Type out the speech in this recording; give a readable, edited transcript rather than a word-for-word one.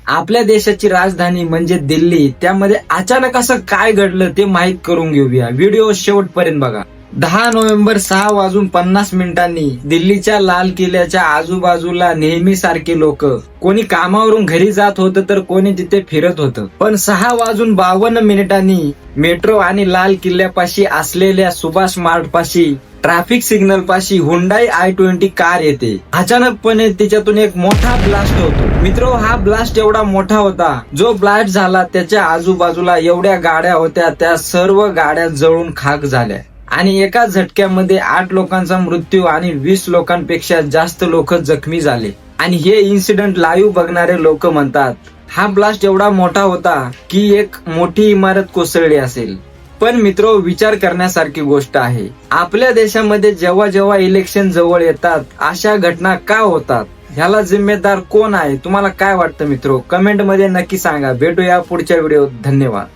आपल्या देशाची राजधानी म्हणजे दिल्ली, त्यामध्ये अचानक असं काय घडलं ते माहीत करून घेऊया. व्हिडिओ शेवटपर्यंत बघा. 10 नोव्हेंबर 6:50 दिल्लीच्या लाल किल्ल्याच्या आजूबाजूला नेहमी सारखे लोक, कोणी कामावरून घरी जात होतं तर कोणी तिथे फिरत होतं. पण 6:52 मेट्रो आणि लाल किल्ल्यापाशी असलेल्या सुभाष मार्ट पाशी ट्रॅफिक सिग्नल पाशी हुंडाई i20 कार येते. अचानकपणे तिच्यातून एक मोठा ब्लास्ट होतो. मित्रो, हा ब्लास्ट एवढा मोठा होता, जो ब्लास्ट झाला त्याच्या आजूबाजूला एवढ्या गाड्या होत्या, त्या सर्व गाड्या जळून खाक झाल्या आणि एका झटक्यामध्ये 8 लोकांचा मृत्यू आणि 20 लोकांपेक्षा जास्त लोक जखमी झाले. आणि हे इन्सिडेंट लाईव्ह बघणारे लोक म्हणतात हा ब्लास्ट एवढा मोठा होता की एक मोठी इमारत कोसळली असेल. पण मित्रो, विचार करण्यासारखी गोष्ट आहे, आपल्या देशामध्ये जेव्हा जेव्हा इलेक्शन जवळ येतात अशा घटना का होतात? ह्याला जिम्मेदार कोण आहे? तुम्हाला काय वाटतं मित्रो? कमेंट मध्ये नक्की सांगा. भेटूया पुढच्या व्हिडिओत. धन्यवाद.